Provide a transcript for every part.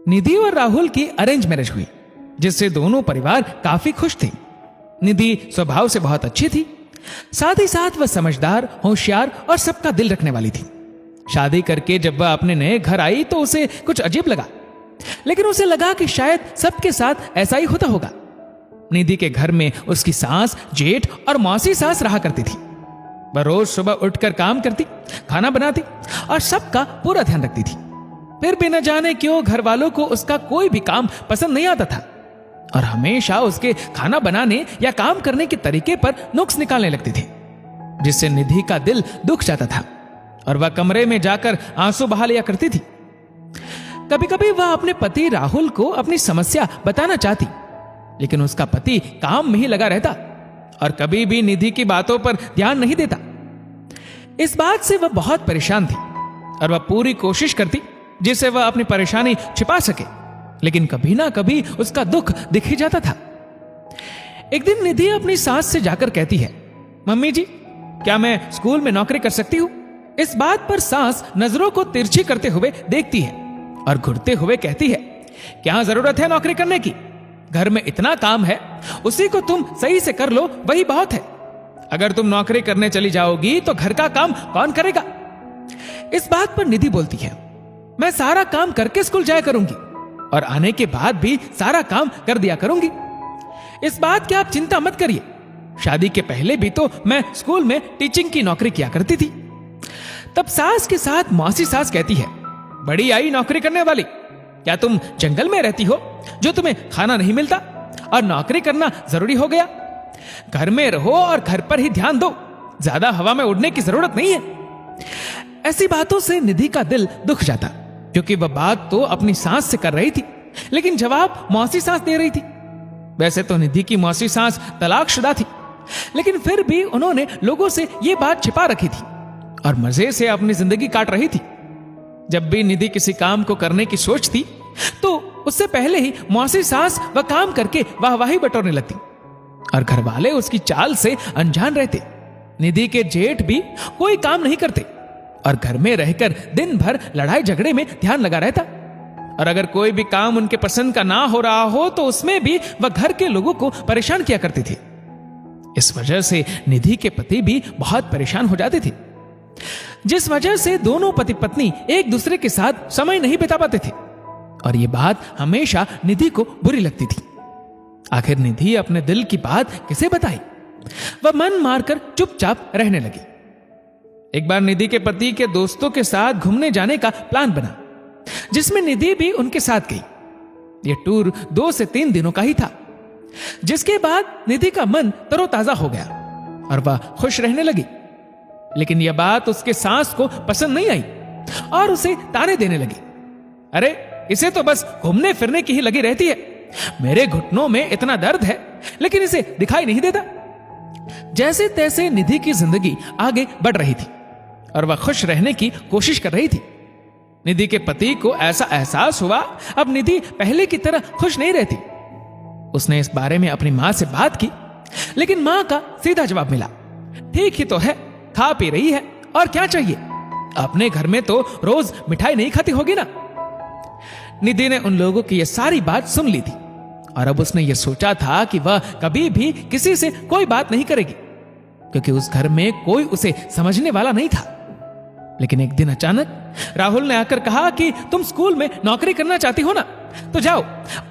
निधि और राहुल की arrange marriage हुई, जिससे दोनों परिवार काफी खुश थे। निधि स्वभाव से बहुत अच्छी थी, साथ ही साथ वह समझदार, होशियार और सबका दिल रखने वाली थी। शादी करके जब वह अपने नए घर आई तो उसे कुछ अजीब लगा, लेकिन उसे लगा कि शायद सबके साथ ऐसा ही होता होगा। निधि के घर में उसकी सास, जेठ और मौसी सास रहा करती थी। वह रोज सुबह उठकर काम करती, खाना बनाती और सबका पूरा ध्यान रखती थी। फिर भी न जाने क्यों घर वालों को उसका कोई भी काम पसंद नहीं आता था और हमेशा उसके खाना बनाने या काम करने के तरीके पर नुक्स निकालने लगते थे, जिससे निधि का दिल दुख जाता था और वह कमरे में जाकर आंसू बहा लिया करती थी। कभी कभी वह अपने पति राहुल को अपनी समस्या बताना चाहती, लेकिन उसका पति काम में ही लगा रहता और कभी भी निधि की बातों पर ध्यान नहीं देता। इस बात से वह बहुत परेशान थी और वह पूरी कोशिश करती जिससे वह अपनी परेशानी छिपा सके, लेकिन कभी ना कभी उसका दुख दिख ही जाता था। एक दिन निधि अपनी सास से जाकर कहती है, मम्मी जी, क्या मैं स्कूल में नौकरी कर सकती हूँ? इस बात पर सास नजरों को तिरछी करते हुए देखती है और घुरते हुए कहती है, क्या जरूरत है नौकरी करने की? घर में इतना काम है, उसी को तुम सही से कर लो, वही बहुत है। अगर तुम नौकरी करने चली जाओगी तो घर का काम कौन करेगा? इस बात पर निधि बोलती है, मैं सारा काम करके स्कूल जाया करूंगी और आने के बाद भी सारा काम कर दिया करूंगी। इस बात की आप चिंता मत करिए, शादी के पहले भी तो मैं स्कूल में टीचिंग की नौकरी किया करती थी। तब सास के साथ मौसी सास कहती है, बड़ी आई नौकरी करने वाली, क्या तुम जंगल में रहती हो जो तुम्हें खाना नहीं मिलता और नौकरी करना जरूरी हो गया? घर में रहो और घर पर ही ध्यान दो, ज्यादा हवा में उड़ने की जरूरत नहीं है। ऐसी बातों से निधि का दिल दुख जाता, क्योंकि वह बात तो अपनी सास से कर रही थी, लेकिन जवाब मौसी सास दे रही थी। वैसे तो निधि की मौसी सास तलाकशुदा थी, लेकिन फिर भी उन्होंने लोगों से यह बात छिपा रखी थी और मजे से अपनी जिंदगी काट रही थी। जब भी निधि किसी काम को करने की सोचती तो उससे पहले ही मौसी सास वह काम करके वाहवाही बटोरने लगती और घर वाले उसकी चाल से अनजान रहते। निधि के जेठ भी कोई काम नहीं करते और घर में रहकर दिन भर लड़ाई झगड़े में ध्यान लगा रहता, और अगर कोई भी काम उनके पसंद का ना हो रहा हो तो उसमें भी वह घर के लोगों को परेशान किया करते थे। इस वजह से निधि के पति भी बहुत परेशान हो जाते थे, जिस वजह से दोनों पति पत्नी एक दूसरे के साथ समय नहीं बिता पाते थे और यह बात हमेशा निधि को बुरी लगती थी। आखिर निधि अपने दिल की बात किसे बताई? वह मन मारकर चुपचाप रहने लगी। एक बार निधि के पति के दोस्तों के साथ घूमने जाने का प्लान बना, जिसमें निधि भी उनके साथ गई। यह टूर 2 से 3 दिनों का ही था, जिसके बाद निधि का मन तरोताजा हो गया और वह खुश रहने लगी। लेकिन यह बात उसके सास को पसंद नहीं आई और उसे ताने देने लगी। अरे, इसे तो बस घूमने फिरने की ही लगी रहती है, मेरे घुटनों में इतना दर्द है लेकिन इसे दिखाई नहीं देता। जैसे तैसे निधि की जिंदगी आगे बढ़ रही थी और वह खुश रहने की कोशिश कर रही थी। निधि के पति को ऐसा एहसास हुआ अब निधि पहले की तरह खुश नहीं रहती। उसने इस बारे में अपनी मां से बात की, लेकिन मां का सीधा जवाब मिला, ठीक ही तो है, खा पी रही है और क्या चाहिए, अपने घर में तो रोज मिठाई नहीं खाती होगी ना। निधि ने उन लोगों की यह सारी बात सुन ली थी और अब उसने यह सोचा था कि वह कभी भी किसी से कोई बात नहीं करेगी, क्योंकि उस घर में कोई उसे समझने वाला नहीं था। लेकिन एक दिन अचानक राहुल ने आकर कहा कि तुम स्कूल में नौकरी करना चाहती हो ना, तो जाओ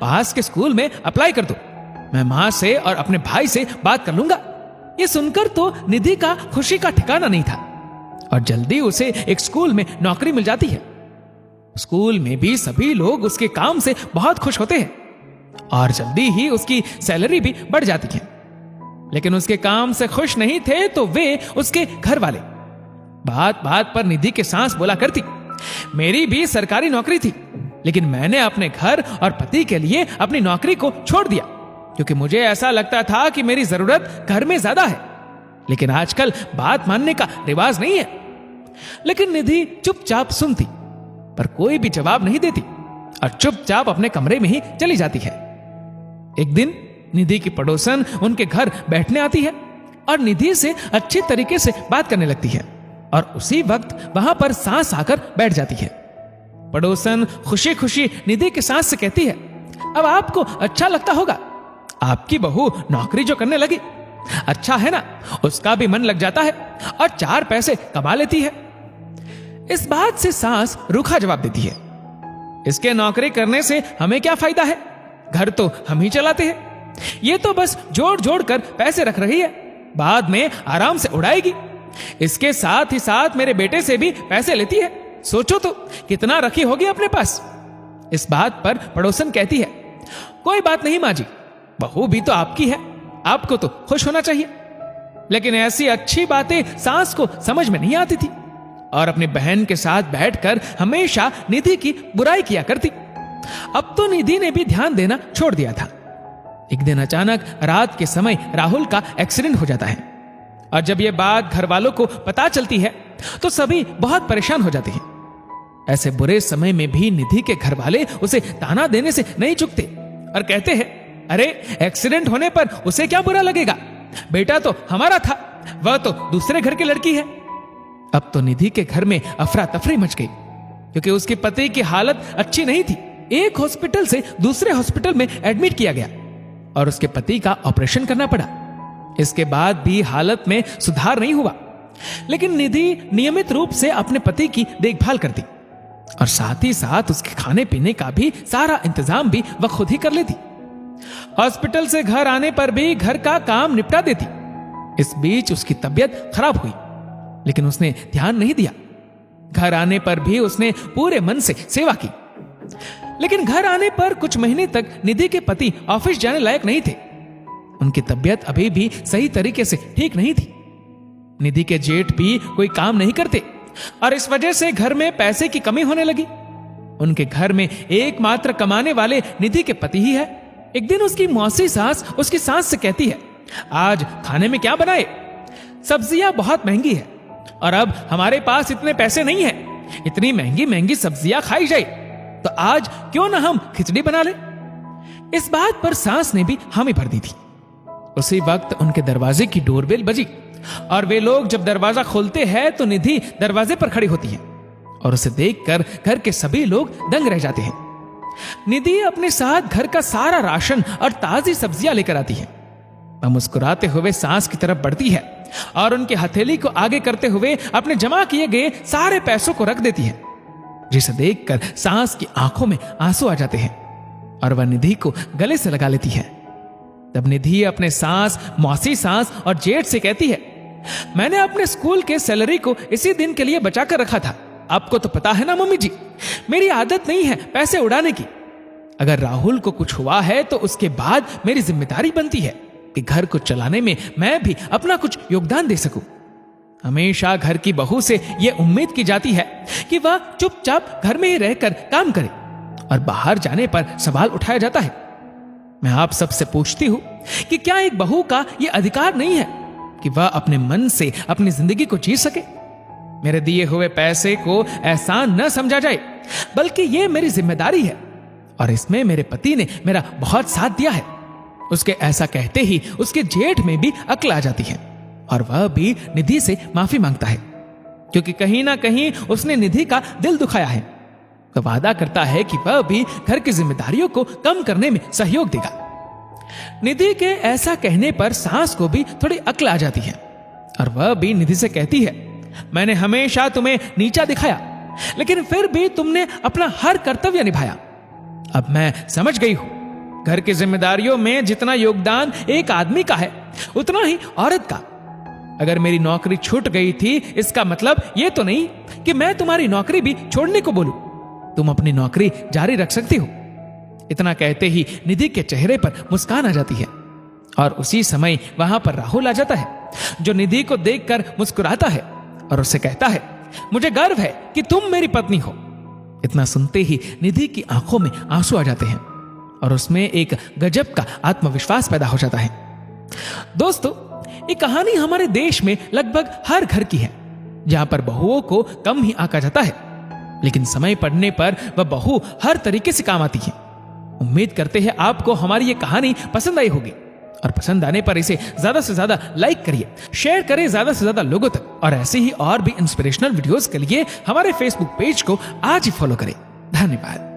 पास के स्कूल में अप्लाई कर दो, मैं मां से और अपने भाई से बात कर लूंगा। ये सुनकर तो निधि का खुशी का ठिकाना नहीं था और जल्दी उसे एक स्कूल में नौकरी मिल जाती है। स्कूल में भी सभी लोग उसके काम से बहुत खुश होते हैं और जल्दी ही उसकी सैलरी भी बढ़ जाती है। लेकिन उसके काम से खुश नहीं थे तो वे उसके घर वाले बात बात पर निधि के सास बोला करती, मेरी भी सरकारी नौकरी थी, लेकिन मैंने अपने घर और पति के लिए अपनी नौकरी को छोड़ दिया, क्योंकि मुझे ऐसा लगता था कि मेरी जरूरत घर में ज्यादा है। लेकिन आजकल बात मानने का रिवाज नहीं है। लेकिन निधि चुपचाप सुनती पर कोई भी जवाब नहीं देती और चुपचाप अपने कमरे में ही चली जाती है। एक दिन निधि की पड़ोसन उनके घर बैठने आती है और निधि से अच्छी तरीके से बात करने लगती है और उसी वक्त वहां पर सास आकर बैठ जाती है। पड़ोसन खुशी खुशी निधि के सास से कहती है, अब आपको अच्छा लगता होगा, आपकी बहू नौकरी जो करने लगी, अच्छा है ना, उसका भी मन लग जाता है और 4 पैसे कमा लेती है। इस बात से सास रूखा जवाब देती है, इसके नौकरी करने से हमें क्या फायदा है, घर तो हम ही चलाते हैं, ये तो बस जोड़ जोड़ कर पैसे रख रही है, बाद में आराम से उड़ाएगी। इसके साथ ही साथ मेरे बेटे से भी पैसे लेती है, सोचो तो कितना रखी होगी अपने पास। इस बात पर पड़ोसन कहती है, कोई बात नहीं माँ जी, बहू भी तो आपकी है, आपको तो खुश होना चाहिए। लेकिन ऐसी अच्छी बातें सास को समझ में नहीं आती थी और अपनी बहन के साथ बैठकर हमेशा निधि की बुराई किया करती। अब तो निधि ने भी ध्यान देना छोड़ दिया था। एक दिन अचानक रात के समय राहुल का एक्सीडेंट हो जाता है और जब यह बात घर वालों को पता चलती है तो सभी बहुत परेशान हो जाते हैं। ऐसे बुरे समय में भी निधि के घर वाले उसे ताना देने से नहीं चूकते और कहते हैं, अरे एक्सीडेंट होने पर उसे क्या बुरा लगेगा, बेटा तो हमारा था, वह तो दूसरे घर की लड़की है। अब तो निधि के घर में अफरा तफरी मच गई क्योंकि उसके पति की हालत अच्छी नहीं थी। एक हॉस्पिटल से दूसरे हॉस्पिटल में एडमिट किया गया और उसके पति का ऑपरेशन करना पड़ा। इसके बाद भी हालत में सुधार नहीं हुआ, लेकिन निधि नियमित रूप से अपने पति की देखभाल करती और साथ ही साथ उसके खाने पीने का भी सारा इंतजाम भी वह खुद ही कर लेती। हॉस्पिटल से घर आने पर भी घर का काम निपटा देती। इस बीच उसकी तबीयत खराब हुई, लेकिन उसने ध्यान नहीं दिया। घर आने पर भी उसने पूरे मन से सेवा की, लेकिन घर आने पर कुछ महीने तक निधि के पति ऑफिस जाने लायक नहीं थे। उनकी तबीयत अभी भी सही तरीके से ठीक नहीं थी। निधि के जेठ भी कोई काम नहीं करते और इस वजह से घर में पैसे की कमी होने लगी। उनके घर में एकमात्र कमाने वाले निधि के पति ही है। एक दिन उसकी मौसी सास उसकी सास से कहती है, आज खाने में क्या बनाए, सब्जियां बहुत महंगी है और अब हमारे पास इतने पैसे नहीं है, इतनी महंगी महंगी सब्जियां खाई जाए, तो आज क्यों ना हम खिचड़ी बना ले। इस बात पर सास ने भी हामी भर दी थी। उसी वक्त उनके दरवाजे की डोरबेल बजी और वे लोग जब दरवाजा खोलते हैं तो निधि दरवाजे पर खड़ी होती है और उसे देखकर घर के सभी लोग दंग रह जाते हैं। निधि अपने साथ घर का सारा राशन और ताजी सब्जियां लेकर आती है। वह मुस्कुराते हुए सास की तरफ बढ़ती है और उनकी हथेली को आगे करते हुए अपने जमा किए गए सारे पैसों को रख देती है, जिसे देखकर सास की आंखों में आंसू आ जाते हैं और वह निधि को गले से लगा लेती है। तब निधि अपने सास, मौसी सास और जेठ से कहती है, मैंने अपने स्कूल के सैलरी को इसी दिन के लिए बचा कर रखा था। आपको तो पता है ना मम्मी जी, मेरी आदत नहीं है पैसे उड़ाने की। अगर राहुल को कुछ हुआ है तो उसके बाद मेरी जिम्मेदारी बनती है कि घर को चलाने में मैं भी अपना कुछ योगदान दे सकूं। हमेशा घर की बहू से यह उम्मीद की जाती है कि वह चुपचाप घर में ही रहकर काम करे और बाहर जाने पर सवाल उठाया जाता है। मैं आप सबसे पूछती हूं कि क्या एक बहू का यह अधिकार नहीं है कि वह अपने मन से अपनी जिंदगी को जी सके। मेरे दिए हुए पैसे को एहसान न समझा जाए, बल्कि यह मेरी जिम्मेदारी है और इसमें मेरे पति ने मेरा बहुत साथ दिया है। उसके ऐसा कहते ही उसके जेठ में भी अक्ल आ जाती है और वह भी निधि से माफी मांगता है, क्योंकि कहीं ना कहीं उसने निधि का दिल दुखाया है। तो वादा करता है कि वह भी घर की जिम्मेदारियों को कम करने में सहयोग देगा। निधि के ऐसा कहने पर सास को भी थोड़ी अक्ल आ जाती है और वह भी निधि से कहती है, मैंने हमेशा तुम्हें नीचा दिखाया, लेकिन फिर भी तुमने अपना हर कर्तव्य निभाया। अब मैं समझ गई हूं, घर की जिम्मेदारियों में जितना योगदान एक आदमी का है उतना ही औरत का। अगर मेरी नौकरी छूट गई थी, इसका मतलब यह तो नहीं कि मैं तुम्हारी नौकरी भी छोड़ने को बोलूं। तुम अपनी नौकरी जारी रख सकती हो। इतना कहते ही निधि के चेहरे पर मुस्कान आ जाती है और उसी समय वहां पर राहुल आ जाता है, जो निधि को देखकर मुस्कुराता है और उससे कहता है, मुझे गर्व है कि तुम मेरी पत्नी हो। इतना सुनते ही निधि की आंखों में आंसू आ जाते हैं और उसमें एक गजब का आत्मविश्वास पैदा हो जाता है। दोस्तों, ये कहानी हमारे देश में लगभग हर घर की है, जहां पर बहुओं को कम ही आंका जाता है, लेकिन समय पड़ने पर वह बहू हर तरीके से काम आती है। उम्मीद करते हैं आपको हमारी ये कहानी पसंद आई होगी और पसंद आने पर इसे ज्यादा से ज्यादा लाइक करिए, शेयर करें ज्यादा से ज्यादा लोगों तक और ऐसे ही और भी इंस्पिरेशनल वीडियोस के लिए हमारे फेसबुक पेज को आज ही फॉलो करें। धन्यवाद।